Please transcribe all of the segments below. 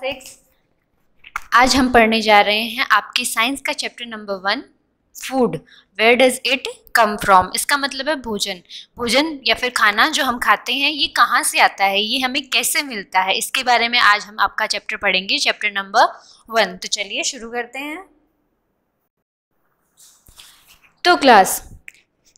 6। आज हम पढ़ने जा रहे हैं आपके साइंस का chapter number 1, food. Where does it come from. इसका मतलब है भोजन। भोजन या फिर खाना जो हम खाते हैं ये कहाँ से आता है, ये हमें कैसे मिलता है, इसके बारे में आज हम आपका चैप्टर पढ़ेंगे, चैप्टर नंबर 1। तो चलिए शुरू करते हैं। तो class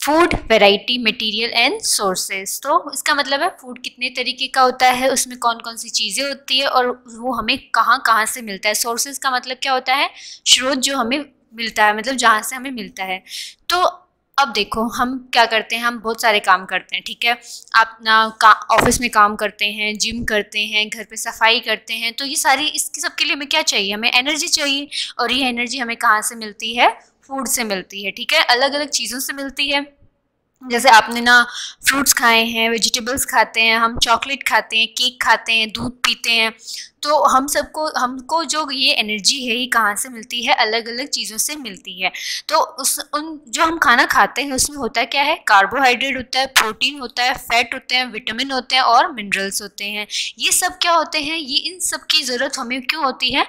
food, variety, material and sources. तो इसका मतलब है फूड कितने तरीके का होता है, उसमें कौन कौन सी चीज़ें होती है और वो हमें कहाँ कहाँ से मिलता है। सोर्सेज का मतलब क्या होता है, स्रोत जो हमें मिलता है, मतलब जहाँ से हमें मिलता है। तो अब देखो हम क्या करते हैं, हम बहुत सारे काम करते हैं, ठीक है। आप ना ऑफिस में काम करते हैं, जिम करते हैं, घर पे सफाई करते हैं, तो ये सारी इसके सब के लिए हमें क्या चाहिए, हमें एनर्जी चाहिए। और ये एनर्जी हमें कहाँ से मिलती है, फूड से मिलती है, ठीक है। अलग अलग चीज़ों से मिलती है। जैसे आपने ना फ्रूट्स खाए हैं, वेजिटेबल्स खाते हैं, हम चॉकलेट खाते हैं, केक खाते हैं, दूध पीते हैं। तो हमको जो ये एनर्जी है ये कहाँ से मिलती है, अलग अलग चीज़ों से मिलती है। तो उन जो हम खाना खाते हैं उसमें होता क्या है, कार्बोहाइड्रेट होता है, प्रोटीन होता है, फैट होते हैं, विटामिन होते हैं और मिनरल्स होते हैं। ये सब क्या होते हैं, ये इन सब की ज़रूरत हमें क्यों होती है,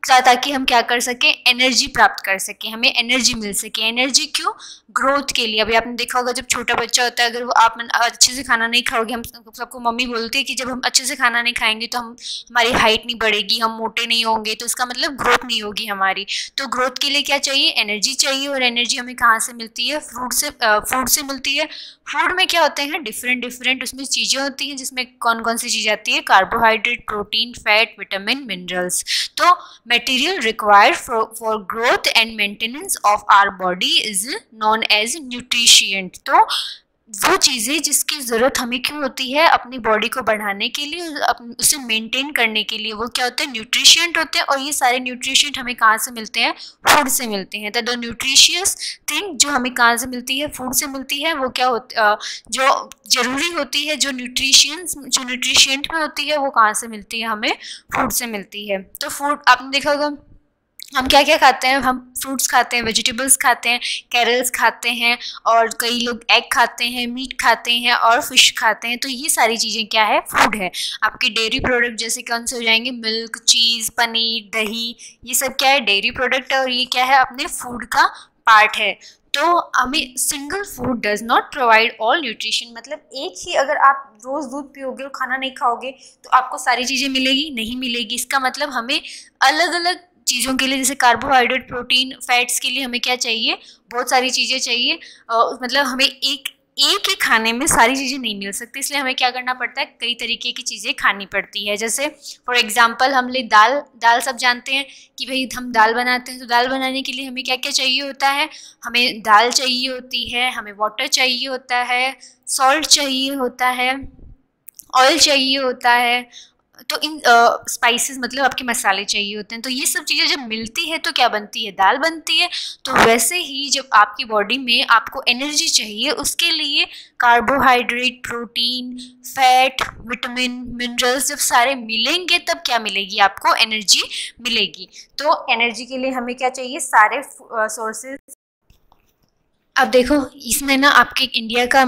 ताकि हम क्या कर सकें, एनर्जी प्राप्त कर सकें, हमें एनर्जी मिल सके। एनर्जी क्यों, ग्रोथ के लिए। अभी आपने देखा होगा जब छोटा बच्चा होता है, अगर वो आप अच्छे से खाना नहीं खाओगे, हम सबको मम्मी बोलती है कि जब हम अच्छे से खाना नहीं खाएंगे तो हमारी हाइट नहीं बढ़ेगी, हम मोटे नहीं होंगे, तो इसका मतलब ग्रोथ नहीं होगी हमारी। तो ग्रोथ के लिए क्या चाहिए, एनर्जी चाहिए। और एनर्जी हमें कहाँ से मिलती है, फूड से मिलती है। फूड में क्या होते हैं, डिफरेंट उसमें चीज़ें होती हैं, जिसमें कौन कौन सी चीज़ आती है, carbohydrate, protein, fat, vitamin, minerals. तो material required for growth and maintenance of our body is known as nutrient। तो वो चीज़ें जिसकी ज़रूरत हमें क्यों होती है अपनी बॉडी को बढ़ाने के लिए, उसे मेंटेन करने के लिए, वो क्या होते हैं, न्यूट्रिशेंट होते हैं। और ये सारे न्यूट्रिशेंट हमें कहाँ से मिलते हैं, फूड से मिलते हैं। तो द न्यूट्रिशियस थिंग जो हमें कहाँ से मिलती है, फूड से मिलती है। वो क्या जो ज़रूरी होती है, जो न्यूट्रिशेंट में होती है, वो कहाँ से मिलती है, हमें फूड से मिलती है। तो फूड आपने देखा होगा हम क्या क्या खाते हैं, हम फ्रूट्स खाते हैं, वेजिटेबल्स खाते हैं, कैरल्स खाते हैं, और कई लोग एग खाते हैं, मीट खाते हैं और फिश खाते हैं। तो ये सारी चीज़ें क्या है, फूड है। आपके डेयरी प्रोडक्ट जैसे कौन से हो जाएंगे, मिल्क, चीज़, पनीर, दही, ये सब क्या है, डेयरी प्रोडक्ट है। और ये क्या है, अपने फूड का पार्ट है। तो हमें single food does not provide all nutrition. मतलब एक ही, अगर आप रोज़ दूध पियोगे और खाना नहीं खाओगे तो आपको सारी चीज़ें मिलेगी, नहीं मिलेगी। इसका मतलब हमें अलग अलग चीज़ों के लिए, जैसे कार्बोहाइड्रेट, प्रोटीन, फैट्स के लिए हमें क्या चाहिए, बहुत सारी चीज़ें चाहिए। मतलब हमें एक ही खाने में सारी चीज़ें नहीं मिल सकती, इसलिए हमें क्या करना पड़ता है, कई तरीके की चीज़ें खानी पड़ती है। जैसे फॉर एग्जांपल हम ले दाल सब जानते हैं कि भाई हम दाल बनाते हैं, तो दाल बनाने के लिए हमें क्या क्या चाहिए होता है, हमें दाल चाहिए होती है, हमें वाटर चाहिए होता है, सॉल्ट चाहिए होता है, ऑयल चाहिए होता है। तो इन स्पाइसेस मतलब आपके मसाले चाहिए होते हैं। तो ये सब चीज़ें जब मिलती है तो क्या बनती है, दाल बनती है। तो वैसे ही जब आपकी बॉडी में आपको एनर्जी चाहिए, उसके लिए carbohydrate, protein, fat, vitamin, minerals जब सारे मिलेंगे तब क्या मिलेगी, आपको एनर्जी मिलेगी। तो एनर्जी के लिए हमें क्या चाहिए, सारे सोर्सेज। अब देखो इसमें ना आपके इंडिया का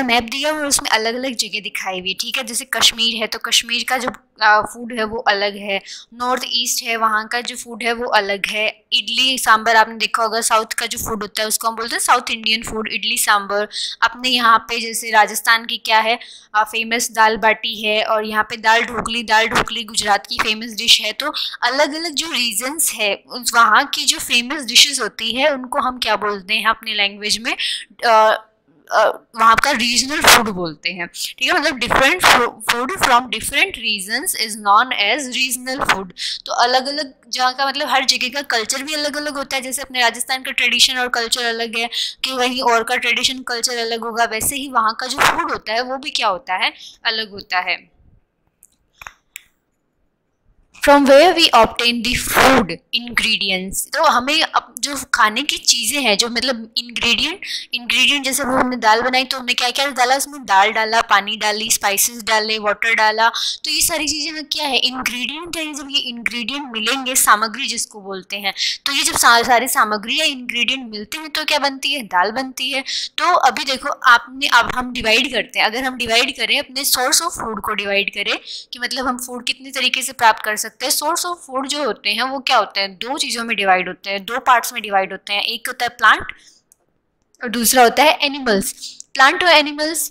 मैप दिया हुआ है, उसमें अलग अलग जगह दिखाई हुई है, ठीक है। जैसे कश्मीर है तो कश्मीर का जो फूड है वो अलग है, नॉर्थ ईस्ट है वहाँ का जो फूड है वो अलग है। इडली सांभर आपने देखा होगा, साउथ का जो फूड होता है उसको हम बोलते हैं south Indian food, idli sambar. अपने यहाँ पे जैसे राजस्थान की क्या है, फेमस दाल बाटी है, और यहाँ पे दाल ढोकली गुजरात की फेमस डिश है। तो अलग अलग जो रीजन्स है, वहाँ की जो फेमस डिशेस होती है उनको हम क्या बोलते हैं अपनी लैंग्वेज में, वहाँ का रीजनल फूड बोलते हैं, ठीक है। मतलब different food from different regions is known as regional food. तो अलग अलग जगह का मतलब हर जगह का कल्चर भी अलग अलग होता है। जैसे अपने राजस्थान का ट्रेडिशन और कल्चर अलग है, कि वहीं और का ट्रेडिशन कल्चर अलग होगा, वैसे ही वहाँ का जो फूड होता है वो भी क्या होता है, अलग होता है। From where we obtain the food ingredients. तो हमें अब जो खाने की चीज़ें हैं, जो मतलब इंग्रेडिएंट जैसे वो हमने दाल बनाई तो हमने क्या क्या डाला, उसमें दाल डाला, पानी डाली, स्पाइसेस डाले, वाटर डाला। तो ये सारी चीज़ें क्या है, इंग्रेडिएंट है। जब ये इंग्रेडिएंट मिलेंगे, सामग्री जिसको बोलते हैं, तो ये जब सारी सामग्री या इंग्रेडिएंट मिलते हैं तो क्या बनती है, दाल बनती है। तो अभी देखो अब हम डिवाइड करते हैं, अगर हम डिवाइड करें अपने सोर्स ऑफ फूड को डिवाइड करें कि मतलब हम फूड कितने तरीके से प्राप्त कर सकते हैं। सोर्स ऑफ फूड जो होते हैं वो क्या होते हैं, दो चीज़ों में डिवाइड होते हैं, दो पार्ट्स में डिवाइड होते हैं। एक होता है प्लांट और दूसरा होता है एनिमल्स। प्लांट और एनिमल्स,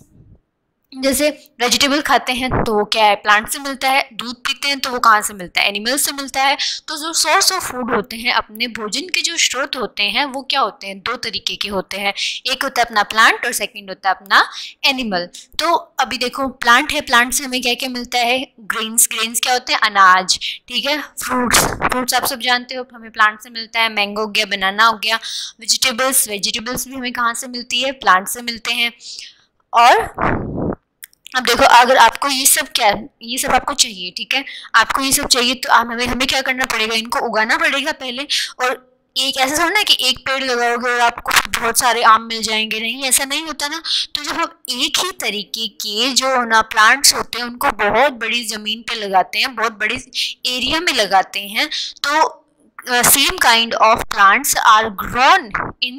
जैसे वेजिटेबल खाते हैं तो वो क्या है, प्लांट से मिलता है। दूध पीते हैं तो वो कहाँ से मिलता है, एनिमल से मिलता है। तो जो सोर्स ऑफ फूड होते हैं, अपने भोजन के जो स्रोत होते हैं वो क्या होते हैं, दो तरीके के होते हैं। एक होता है अपना प्लांट और सेकंड होता है अपना एनिमल। तो अभी देखो प्लांट है, प्लांट से हमें क्या क्या मिलता है, ग्रेन्स। ग्रेन्स क्या होते हैं, अनाज, ठीक है। फ्रूट्स, फ्रूट्स आप सब जानते हो हमें प्लांट से मिलता है, मैंगो हो गया, बनाना हो गया। वेजिटेबल्स, वेजिटेबल्स भी हमें कहाँ से मिलती है, प्लांट से मिलते हैं। और अब देखो अगर आपको ये सब क्या है, ये सब आपको चाहिए, ठीक है, आपको ये सब चाहिए तो हमें क्या करना पड़ेगा, इनको उगाना पड़ेगा पहले। और एक ऐसा थोड़ा ना कि एक पेड़ लगाओगे और आपको बहुत सारे आम मिल जाएंगे, नहीं, ऐसा नहीं होता ना। तो जब हम एक ही तरीके के जो ना प्लांट्स होते हैं उनको बहुत बड़ी ज़मीन पे लगाते हैं, बहुत बड़ी एरिया में लगाते हैं, तो same kind of plants are grown in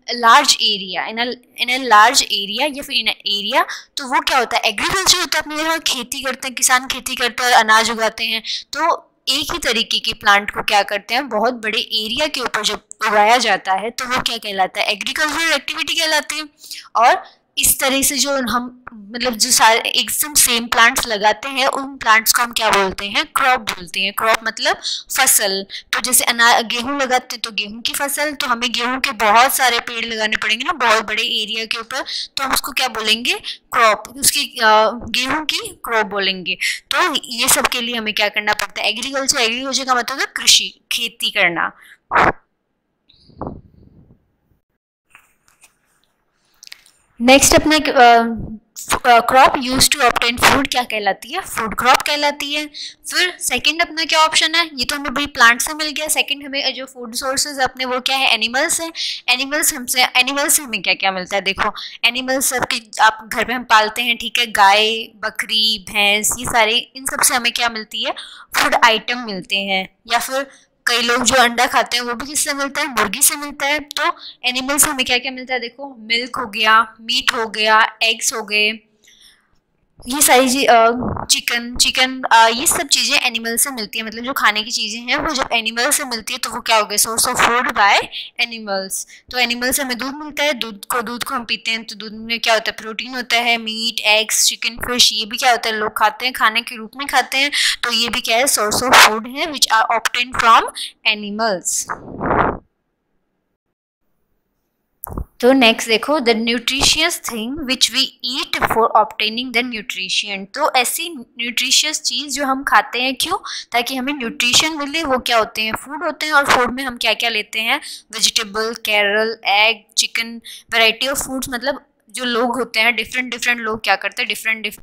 a large area, in a large area या फिर in a area। तो वो क्या होता है, एग्रीकल्चर होता है। अपने यहाँ खेती करते हैं, किसान खेती करते हैं, अनाज उगाते हैं। तो एक ही तरीके के प्लांट को क्या करते हैं, बहुत बड़े एरिया के ऊपर जब उगाया जाता है तो वो क्या कहलाता है, एग्रीकल्चरल एक्टिविटी कहलाती है। और इस तरह से जो हम मतलब जो सारे एकदम सेम प्लांट्स लगाते हैं, उन प्लांट्स को हम क्या बोलते हैं, क्रॉप बोलते हैं। क्रॉप मतलब फसल। तो जैसे गेहूं लगाते हैं तो गेहूं की फसल, तो हमें गेहूं के बहुत सारे पेड़ लगाने पड़ेंगे ना, बहुत बड़े एरिया के ऊपर, तो हम उसको क्या बोलेंगे, क्रॉप, उसकी गेहूं की क्रॉप बोलेंगे। तो ये सब के लिए हमें क्या करना पड़ता है, एग्रीकल्चर। एग्रीकल्चर का मतलब है कृषि, खेती करना। नेक्स्ट अपना crop use to obtain food क्या कहलाती है, फूड क्रॉप कहलाती है। फिर सेकंड अपना क्या ऑप्शन है, ये तो हमें भाई प्लांट से मिल गया। सेकंड हमें जो फूड सोर्सेज अपने वो क्या है, एनिमल्स हैं। एनिमल्स से हमें क्या क्या मिलता है, देखो एनिमल्स सबके आप घर पे हम पालते हैं, ठीक है, गाय, बकरी, भैंस, ये सारे, इन सब से हमें क्या मिलती है, फूड आइटम मिलते हैं। या फिर कई लोग जो अंडा खाते हैं वो भी किससे मिलता है, मुर्गी से मिलता है। तो एनिमल से हमें क्या क्या मिलता है, देखो मिल्क हो गया, मीट हो गया, एग्स हो गए, ये सारी चिकन, ये सब चीज़ें एनिमल से मिलती है। मतलब जो खाने की चीज़ें हैं वो जब एनिमल से मिलती है तो वो क्या हो गया, source of food by animals. तो एनिमल से हमें दूध मिलता है, दूध को हम पीते हैं, तो दूध में क्या होता है, प्रोटीन होता है। मीट, एग्स, चिकन, फिश, ये भी क्या होता है, लोग खाते हैं, खाने के रूप में खाते हैं। तो ये भी क्या है, सोर्स ऑफ फूड है which are obtain from animals. तो नेक्स्ट देखो, the nutritious thing which we eat for obtaining the nutrition. तो ऐसी न्यूट्रिशियस चीज़ जो हम खाते हैं, क्यों, ताकि हमें न्यूट्रिशन मिले। वो क्या होते हैं, फूड होते हैं। और फूड में हम क्या क्या लेते हैं, vegetable, carrot, egg, chicken, variety of foods. मतलब जो लोग होते हैं, डिफरेंट लोग क्या करते हैं, डिफरेंट।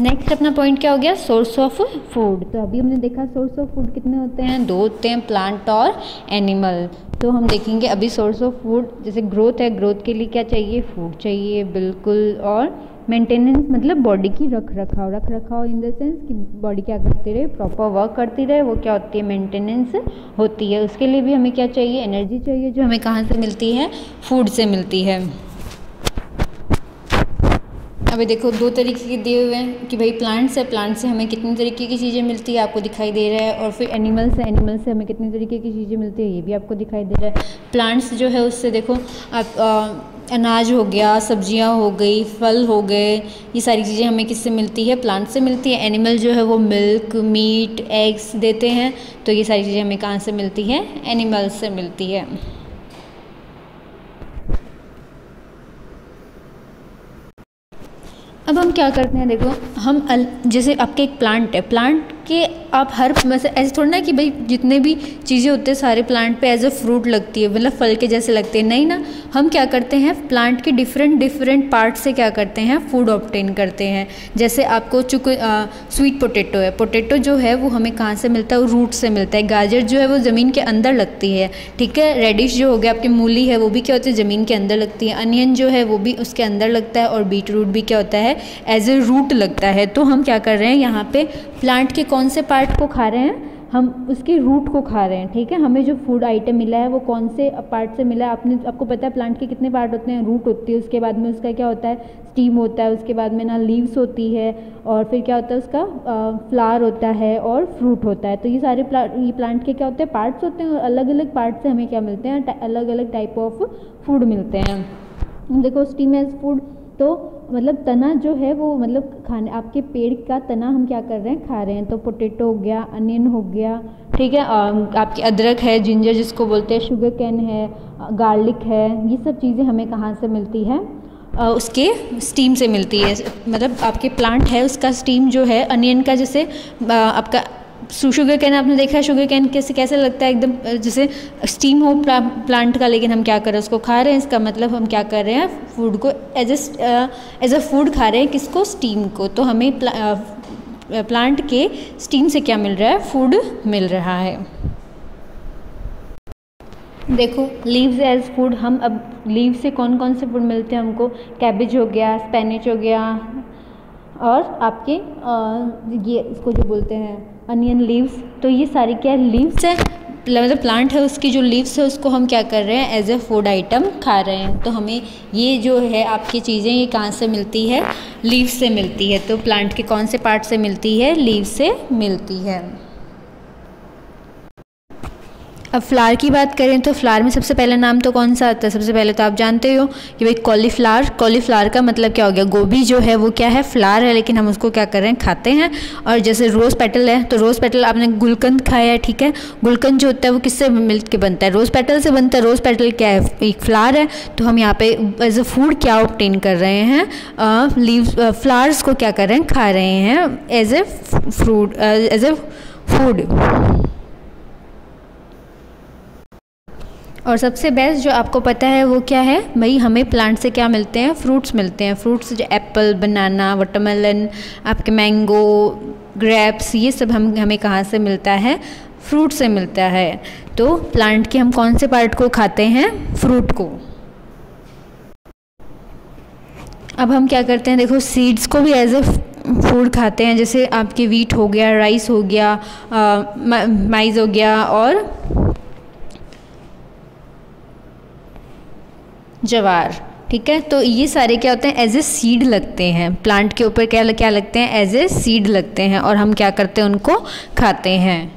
नेक्स्ट अपना पॉइंट क्या हो गया, सोर्स ऑफ फूड। तो अभी हमने देखा सोर्स ऑफ फूड कितने होते हैं, दो होते हैं, प्लांट और एनिमल। तो हम देखेंगे अभी सोर्स ऑफ फूड, जैसे ग्रोथ है, ग्रोथ के लिए क्या चाहिए, फूड चाहिए, बिल्कुल। और मेंटेनेंस मतलब बॉडी की रख रखाव इन द सेंस कि बॉडी क्या करती रहे, प्रॉपर वर्क करती रहे, वो क्या होती है, मेंटेनेंस होती है। उसके लिए भी हमें क्या चाहिए, एनर्जी चाहिए, जो हमें कहाँ से मिलती है, फूड से मिलती है। अभी देखो दो तरीके के दिए हुए हैं कि भाई प्लांट से हमें कितनी तरीके की चीज़ें मिलती है, आपको दिखाई दे रहा है। और फिर एनिमल से हमें कितनी तरीके की चीज़ें मिलती है, ये भी आपको दिखाई दे रहा है। प्लांट्स जो है उससे देखो आप अनाज हो गया, सब्जियां हो गई, फल हो गए, ये सारी चीज़ें हमें किससे मिलती है, प्लांट से मिलती है। एनिमल जो है वो मिल्क, मीट, एग्स देते हैं। तो ये सारी चीज़ें हमें कहाँ से मिलती है, एनिमल्स से मिलती है। अब हम क्या करते हैं, देखो हम जैसे आपके एक प्लांट है, प्लांट के आप हर वैसे ऐसे थोड़ा ना कि भाई जितने भी चीज़ें होते हैं सारे प्लांट पे एज अ फ्रूट लगती है, मतलब फल के जैसे लगते हैं, नहीं ना। हम क्या करते हैं, प्लांट के डिफरेंट पार्ट से क्या करते हैं, फूड ऑब्टेन करते हैं। जैसे आपको स्वीट पोटैटो है, पोटैटो जो है वो हमें कहाँ से मिलता है, वो रूट से मिलता है। गाजर जो है वो ज़मीन के अंदर लगती है, ठीक है। रेडिश जो हो गया आपकी मूली है, वो भी क्या होती है, ज़मीन के अंदर लगती है। अनियन जो है वो भी उसके अंदर लगता है। और बीट रूट भी क्या होता है, एज ए रूट लगता है। तो हम क्या कर रहे हैं, यहाँ पे प्लांट के कौन से पार्ट को खा रहे हैं, हम उसके रूट को खा रहे हैं, ठीक है। हमें जो फूड आइटम मिला है वो कौन से पार्ट से मिला है, आपको पता है प्लांट के कितने पार्ट होते हैं। रूट होती है, उसके बाद में उसका क्या होता है, स्टीम होता है, उसके बाद में ना लीव्स होती है, और फिर क्या होता है उसका फ्लावर होता है और फ्रूट होता है। तो ये सारे ये प्लांट के क्या होते हैं, पार्ट्स होते हैं, और अलग अलग पार्ट से हमें क्या मिलते हैं, अलग अलग टाइप ऑफ फूड मिलते हैं। देखो स्टीम एज फूड, तो मतलब तना जो है वो मतलब खाने, आपके पेड़ का तना हम क्या कर रहे हैं, खा रहे हैं। तो पोटैटो हो गया, अनियन हो गया, ठीक है, आपकी अदरक है, जिंजर जिसको बोलते हैं, शुगर कैन है, गार्लिक है, ये सब चीज़ें हमें कहाँ से मिलती है, उसके स्टीम से मिलती है। मतलब आपके प्लांट है उसका स्टीम जो है, अनियन का जैसे आपका शुगर कैन आपने देखा है, शुगर कैन कैसे लगता है, एकदम जैसे स्टीम हो प्लांट का, लेकिन हम क्या कर रहे हैं, उसको खा रहे हैं। इसका मतलब हम क्या कर रहे हैं, फूड को एज अ फूड खा रहे हैं, किसको, स्टीम को। तो हमें प्लांट के स्टीम से क्या मिल रहा है, फूड मिल रहा है। देखो लीव्स एज फूड, हम अब लीव से कौन कौन से फूड मिलते हैं हमको, कैबेज हो गया, स्पेनिच हो गया, और आपके ये इसको जो बोलते हैं अनियन लीव्स। तो ये सारी क्या लीव्स है, मतलब प्लांट है उसकी जो लीव्स है उसको हम क्या कर रहे हैं, एज ए फूड आइटम खा रहे हैं। तो हमें ये जो है आपकी चीज़ें ये कहाँ से मिलती है, लीव्स से मिलती है। तो प्लांट के कौन से पार्ट से मिलती है, लीव्स से मिलती है। अब फ्लावर की बात करें तो फ्लावर में सबसे पहला नाम तो कौन सा आता है, सबसे पहले तो आप जानते हो कि भाई कॉलीफ्लावर। कॉलीफ्लावर का मतलब क्या हो गया, गोभी जो है वो क्या है, फ्लावर है, लेकिन हम उसको क्या कर रहे हैं, खाते हैं। और जैसे रोज़ पेटल है, तो रोज़ पेटल आपने गुलकंद खाया है, ठीक है। गुलकंद जो होता है वो किससे मिल के बनता है, रोज़ पेटल से बनता है। रोज़ पेटल क्या है, एक फ्लावर है। तो हम यहाँ पे एज ए फूड क्या ऑब्टेन कर रहे हैं, लीव्स फ्लावर्स को क्या कर रहे हैं, खा रहे हैं as a fruit, as a food. और सबसे बेस्ट जो आपको पता है वो क्या है भाई, हमें प्लांट से क्या मिलते हैं, फ्रूट्स मिलते हैं। फ्रूट्स जो एप्पल, बनाना, वाटरमेलन, आपके मैंगो, ग्रेप्स, ये सब हमें कहाँ से मिलता है, फ्रूट से मिलता है। तो प्लांट के हम कौन से पार्ट को खाते हैं, फ्रूट को। अब हम क्या करते हैं, देखो सीड्स को भी एज ए फूड खाते हैं। जैसे आपके वीट हो गया, राइस हो गया, माइज हो गया, और जवार, ठीक है। तो ये सारे क्या होते हैं, एज ए सीड लगते हैं प्लांट के ऊपर, क्या लगते हैं, एज ए सीड लगते हैं, और हम क्या करते हैं, उनको खाते हैं।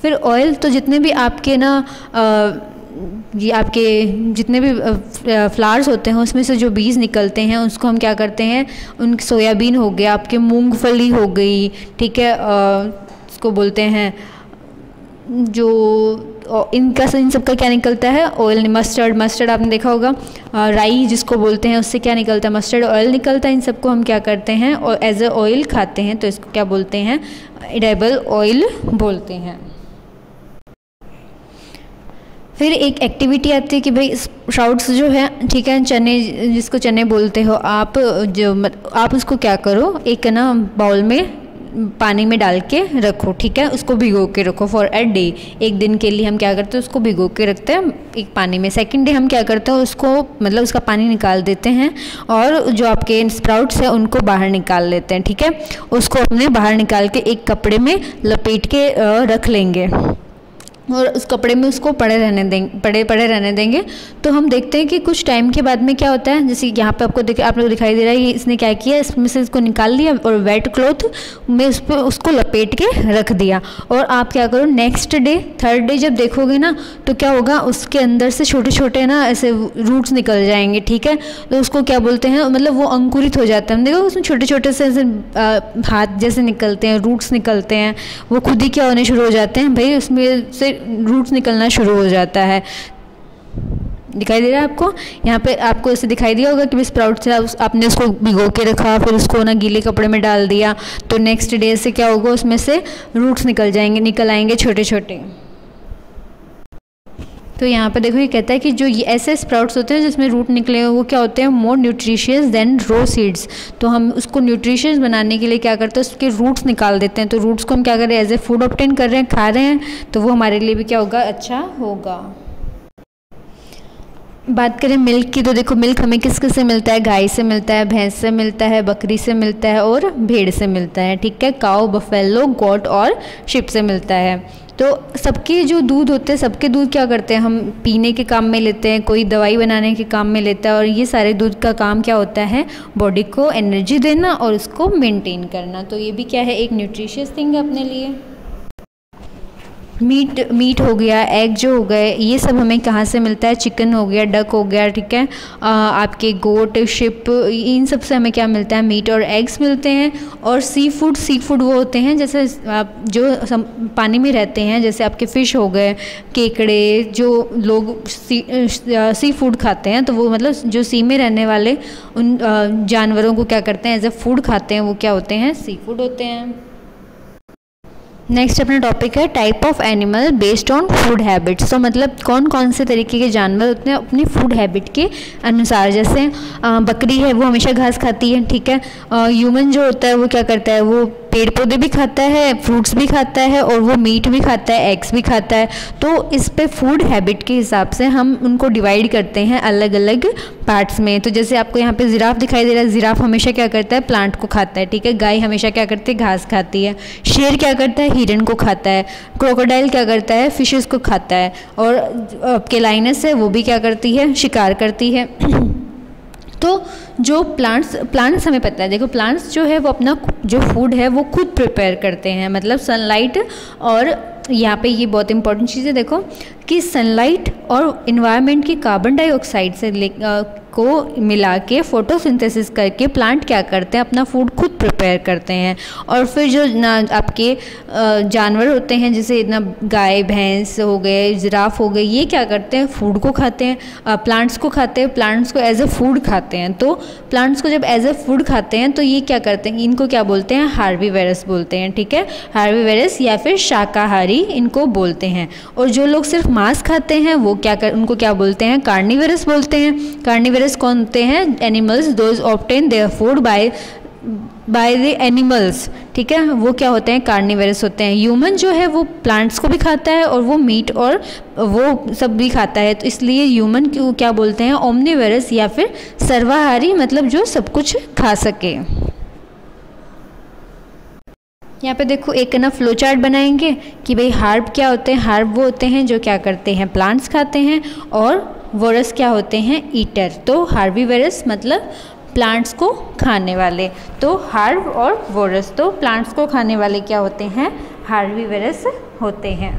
फिर ऑयल, तो जितने भी आपके ना ये आपके जितने भी फ्लावर्स होते हैं उसमें से जो बीज निकलते हैं उसको हम क्या करते हैं, उन सोयाबीन हो गया, आपके मूंगफली हो गई, ठीक है, इसको बोलते हैं जो इन सब का क्या निकलता है, ऑयल। मस्टर्ड आपने देखा होगा, राई जिसको बोलते हैं, उससे क्या निकलता है, मस्टर्ड ऑयल निकलता है। इन सबको हम क्या करते हैं, और एज ए ऑयल खाते हैं। तो इसको क्या बोलते हैं, एडिबल ऑयल बोलते हैं। फिर एक एक्टिविटी आती है कि भाई स्प्राउट्स जो है, ठीक है, चने जिसको चने बोलते हो आप, आप उसको क्या करो, एक ना बाउल में पानी में डाल के रखो, ठीक है, उसको भिगो के रखो फॉर अ डे। एक दिन के लिए हम क्या करते हैं, उसको भिगो के रखते हैं एक पानी में। सेकंड डे हम क्या करते हैं, उसको मतलब उसका पानी निकाल देते हैं, और जो आपके स्प्राउट्स हैं उनको बाहर निकाल लेते हैं, ठीक है। उसको हमने बाहर निकाल के एक कपड़े में लपेट के रख लेंगे, और उस कपड़े में उसको पड़े रहने देंगे। तो हम देखते हैं कि कुछ टाइम के बाद में क्या होता है, जैसे यहाँ पे आप लोग दिखाई दे रहा है कि इसने क्या किया, इसमें से इसको निकाल लिया और वेट क्लॉथ में उस पर उसको लपेट के रख दिया। और आप क्या करो, नेक्स्ट डे, थर्ड डे जब देखोगे ना, तो क्या होगा, उसके अंदर से छोटे छोटे ना ऐसे रूट्स निकल जाएंगे, ठीक है। तो उसको क्या बोलते हैं, मतलब वो अंकुरित हो जाता है। हम देखो उसमें छोटे छोटे से ऐसे हाथ जैसे निकलते हैं, रूट्स निकलते हैं, वो खुद ही क्या होने शुरू हो जाते हैं भाई, उसमें से रूट्स निकलना शुरू हो जाता है। दिखाई दे रहा है आपको, यहाँ पे आपको ऐसे दिखाई दिया होगा कि स्प्राउट से आपने उसको भिगो के रखा, फिर उसको ना गीले कपड़े में डाल दिया, तो नेक्स्ट डे से क्या होगा, उसमें से रूट्स निकल आएंगे छोटे छोटे। तो यहाँ पे देखो ये कहता है कि जो ये ऐसे स्प्राउट्स होते हैं जिसमें रूट निकले वो क्या होते हैं, मोर न्यूट्रिशियस देन रो सीड्स। तो हम उसको न्यूट्रिशियस बनाने के लिए क्या करते हैं, उसके रूट्स निकाल देते हैं। तो रूट्स को हम क्या कर रहे हैं, एज ए फूड ऑब्टेन कर रहे हैं, खा रहे हैं, तो वो हमारे लिए भी क्या होगा, अच्छा होगा। बात करें मिल्क की, तो देखो मिल्क हमें किस किस से मिलता है, गाय से मिलता है, भैंस से मिलता है, बकरी से मिलता है और भेड़ से मिलता है, ठीक है। काऊ, बफेलो, गोट और शिप से मिलता है। तो सबके जो दूध होते हैं, सबके दूध क्या करते हैं, हम पीने के काम में लेते हैं, कोई दवाई बनाने के काम में लेता है, और ये सारे दूध का काम क्या होता है, बॉडी को एनर्जी देना और उसको मेंटेन करना। तो ये भी क्या है, एक न्यूट्रिशियस थिंग है अपने लिए। मीट हो गया, एग जो हो गए, ये सब हमें कहाँ से मिलता है, चिकन हो गया, डक हो गया, ठीक है। आपके गोट, शिप, इन सब से हमें क्या मिलता है, मीट और एग्स मिलते हैं। और सी फूड वो होते हैं जैसे आप जो पानी में रहते हैं, जैसे आपके फ़िश हो गए, केकड़े, जो लोग सी फूड खाते हैं, तो वो मतलब जो सी में रहने वाले उन जानवरों को क्या करते हैं, एज ए फूड खाते हैं, वो क्या होते हैं, सी फूड होते हैं। नेक्स्ट अपना टॉपिक है type of animal based on food habits. तो मतलब कौन कौन से तरीके के जानवर होते हैं अपनी फूड हैबिट के अनुसार। जैसे बकरी है वो हमेशा घास खाती है, ठीक है। ह्यूमन जो होता है वो क्या करता है, वो पेड़ पौधे भी खाता है, फ्रूट्स भी खाता है, और वो मीट भी खाता है, एग्स भी खाता है। तो इस पे फूड हैबिट के हिसाब से हम उनको डिवाइड करते हैं अलग अलग पार्ट्स में। तो जैसे आपको यहाँ पे जिराफ दिखाई दे रहा है, जिराफ हमेशा क्या करता है, प्लांट को खाता है, ठीक है। गाय हमेशा क्या करती है, घास खाती है। शेर क्या करता है, हिरन को खाता है। क्रोकोडाइल क्या करता है, फिशेस को खाता है। और आपके लाइनस है वो भी क्या करती है, शिकार करती है। तो जो प्लांट्स हमें पता है, देखो प्लांट्स जो है वो अपना जो फूड है वो खुद प्रिपेयर करते हैं, मतलब सनलाइट। और यहाँ पे ये बहुत इंपॉर्टेंट चीज़ है, देखो कि सनलाइट और इन्वायरमेंट की कार्बन डाइऑक्साइड से को मिला के फोटोसिंथेसिस करके प्लांट क्या करते हैं, अपना फूड खुद प्रिपेयर करते हैं। और फिर जो आपके जानवर होते हैं, जैसे ना गाय, भैंस हो गए, जिराफ हो गए, ये क्या करते हैं, फूड को खाते हैं, प्लांट्स को खाते हैं, प्लांट्स को एज ए फूड खाते हैं। तो प्लांट्स को जब एज ए फूड खाते हैं तो ये क्या करते हैं, इनको क्या बोलते हैं, हार्बीवोरस बोलते हैं, ठीक है। हार्बीवोरस या फिर शाकाहारी इनको बोलते हैं। और जो लोग सिर्फ मांस खाते हैं वो उनको क्या बोलते हैं, कार्निवोरस बोलते हैं। कार्निवोरस कौन होते हैं, animals those obtain their food by the animals, ठीक है, वो क्या होते हैं, कार्निवोरस होते हैं। ह्यूमन जो है वो प्लांट्स को भी खाता है और वो मीट और वो सब भी खाता है। तो इसलिए ह्यूमन को क्या बोलते हैं, ओमनिवोरस या फिर सर्वाहारी, मतलब जो सब कुछ खा सके। यहाँ पे देखो एक ना फ्लो चार्ट बनाएंगे कि भाई हार्ब क्या होते हैं। हार्ब वो होते हैं जो क्या करते हैं, प्लांट्स खाते हैं, और वोरस क्या होते हैं, ईटर। तो हार्बीवोरस मतलब प्लांट्स को खाने वाले, तो हार्ब और वोरस तो प्लांट्स को खाने वाले क्या होते हैं, हार्बीवोरस होते हैं।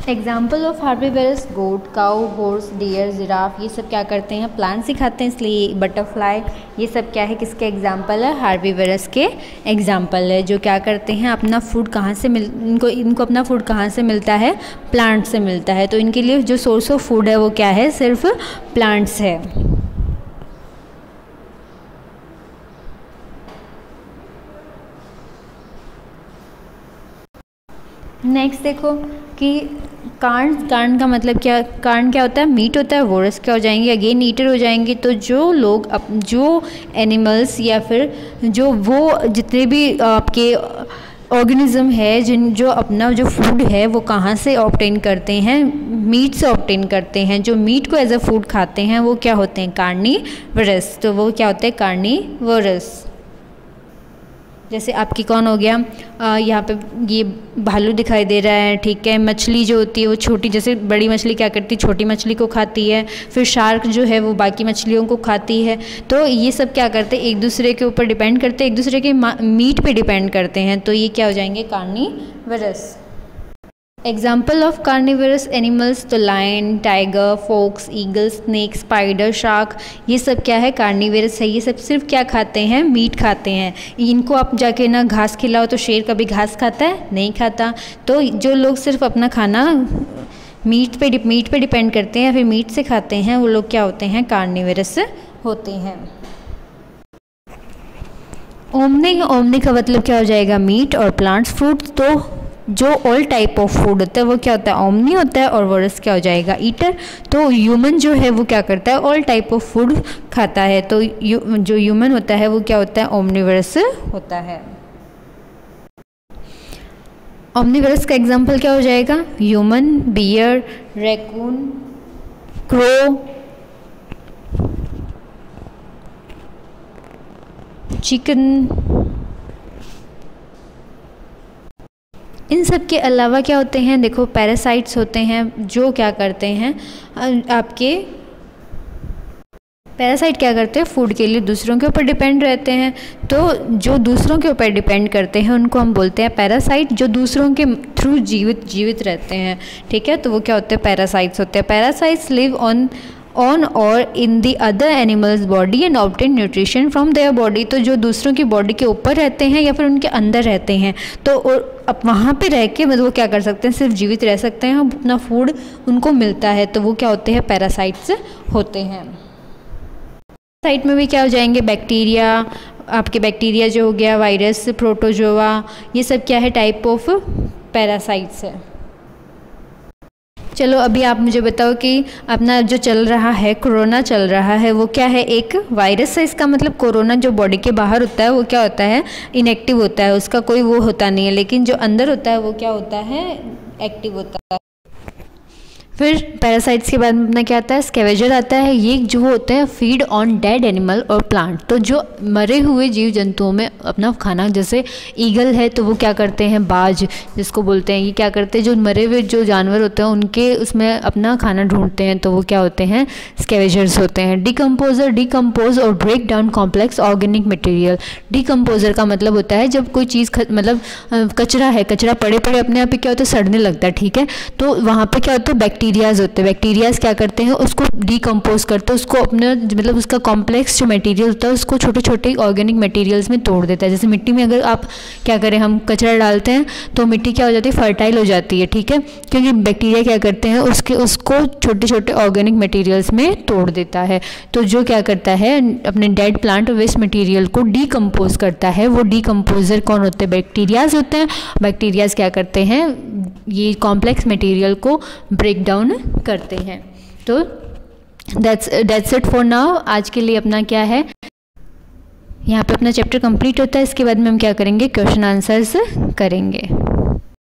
Example of herbivorous, goat, cow, horse, deer, giraffe, ये सब क्या करते हैं, प्लांट्स ही खाते हैं। इसलिए बटरफ्लाई, ये सब क्या है, किसके एग्जाम्पल है, हार्बीवोरस के एग्जाम्पल है। जो क्या करते हैं, अपना फूड कहाँ से इनको अपना फूड कहाँ से मिलता है, प्लांट से मिलता है। तो इनके लिए जो सोर्स ऑफ फूड है वो क्या है, सिर्फ प्लांट्स है। नेक्स्ट देखो कि कार्न का मतलब क्या, कार्न क्या होता है, मीट होता है। वोरस क्या हो जाएंगे, अगेन ईटर हो जाएंगे। तो जो लोग जो एनिमल्स या फिर जो वो जितने भी आपके ऑर्गेनिज्म है जो अपना जो फूड है वो कहाँ से ऑब्टेन करते हैं, मीट से ऑब्टेन करते हैं। जो मीट को एज अ फूड खाते हैं वो क्या होते हैं, कार्निवोरस। तो वो क्या होते हैं, कार्निवोरस। जैसे आपकी कौन हो गया, यहाँ पे ये भालू दिखाई दे रहा है, ठीक है। मछली जो होती है वो छोटी, जैसे बड़ी मछली क्या करती है, छोटी मछली को खाती है। फिर शार्क जो है वो बाकी मछलियों को खाती है। तो ये सब क्या करते हैं, एक दूसरे के ऊपर डिपेंड करते हैं, एक दूसरे के मीट पे डिपेंड करते हैं। तो ये क्या हो जाएंगे, carnivorous. Example of carnivorous animals, तो lion, tiger, fox, eagle, snake, spider, shark, ये सब क्या है, कार्निवोरस है। ये सब सिर्फ क्या खाते हैं, मीट खाते हैं। इनको आप जाके ना घास खिलाओ तो शेर कभी घास खाता है, नहीं खाता। तो जो लोग सिर्फ अपना खाना मीट पे डिपेंड करते हैं या फिर मीट से खाते हैं, वो लोग क्या होते हैं, कार्निवोरस होते हैं। ओमनी का मतलब क्या हो जाएगा, मीट और प्लांट्स, फ्रूट्स। तो जो ऑल टाइप ऑफ फूड होता है वो क्या होता है, ओमनी होता है। और वोरस क्या हो जाएगा, ईटर। तो ह्यूमन जो है वो क्या करता है, ऑल टाइप ऑफ फूड खाता है। तो जो ह्यूमन होता है वो क्या होता है, ओमनिवोरस होता है। ऑमनीवोरस का एग्जाम्पल क्या हो जाएगा? Human, bear, raccoon, crow, chicken. इन सब के अलावा क्या होते हैं? देखो पैरासाइट्स होते हैं जो क्या करते हैं, आपके पैरासाइट क्या करते हैं? फूड के लिए दूसरों के ऊपर डिपेंड रहते हैं। तो जो दूसरों के ऊपर डिपेंड करते हैं उनको हम बोलते हैं पैरासाइट, जो दूसरों के थ्रू जीवित रहते हैं, ठीक है, तो वो क्या होते हैं? पैरासाइट्स होते हैं। पैरासाइट्स लिव ऑन और in the other animals body and obtain nutrition from their body. तो जो दूसरों की बॉडी के ऊपर रहते हैं या फिर उनके अंदर रहते हैं, तो अब वहाँ पे रह के मतलब वो क्या कर सकते हैं? सिर्फ जीवित रह सकते हैं, अपना फूड उनको मिलता है, तो वो क्या होते हैं? पैरासाइट्स होते हैं। साइट में भी क्या हो जाएंगे? बैक्टीरिया, आपके बैक्टीरिया जो हो गया, वायरस, प्रोटोजोआ, ये सब क्या है? टाइप ऑफ पैरासाइट्स है। चलो अभी आप मुझे बताओ कि अपना जो चल रहा है, कोरोना चल रहा है, वो क्या है? एक वायरस है। इसका मतलब कोरोना जो बॉडी के बाहर होता है वो क्या होता है? इनएक्टिव होता है, उसका कोई वो होता नहीं है, लेकिन जो अंदर होता है वो क्या होता है? एक्टिव होता है। फिर पैरासाइट्स के बाद में अपना क्या आता है? स्कैवेंजर आता है। ये जो होते हैं फीड ऑन डेड एनिमल और प्लांट, तो जो मरे हुए जीव जंतुओं में अपना खाना, जैसे ईगल है तो वो क्या करते हैं? बाज जिसको बोलते हैं, ये क्या करते हैं? जो मरे हुए जो जानवर होते हैं उनके उसमें अपना खाना ढूंढते हैं, तो वो क्या होते हैं? स्कैवेंजर्स होते हैं। डिकम्पोजर डिकम्पोज और break down complex organic material. Decomposer का मतलब होता है जब कोई चीज़ मतलब कचरा है, कचरा पड़े पड़े अपने आप पे क्या होता है? सड़ने लगता है, ठीक है, तो वहाँ पे क्या होता है? बैक्टीरियाज होते हैं। बैक्टीरियाज क्या करते हैं? उसको डिकम्पोज करते हैं, उसको अपना मतलब उसका कॉम्प्लेक्स जो मटेरियल होता है उसको छोटे छोटे ऑर्गेनिक मटेरियल्स में तोड़ देता है। जैसे मिट्टी में अगर आप क्या करें, हम कचरा डालते हैं तो मिट्टी क्या हो जाती है? फर्टाइल हो जाती है, ठीक है, क्योंकि बैक्टीरिया क्या करते हैं? उसको छोटे छोटे ऑर्गेनिक मटेरियल्स में तोड़ देता है। तो जो क्या करता है? अपने डेड प्लांट वेस्ट मटेरियल को डिकम्पोज करता है। वो डिकम्पोजर कौन होते हैं? बैक्टीरियाज होते हैं। बैक्टीरियाज क्या करते हैं? ये कॉम्प्लेक्स मटेरियल को ब्रेक डाउन करते हैं। तो दैट्स इट फॉर नाउ। आज के लिए अपना क्या है, यहाँ पे अपना चैप्टर कंप्लीट होता है। इसके बाद में हम क्या करेंगे? क्वेश्चन आंसर्स करेंगे।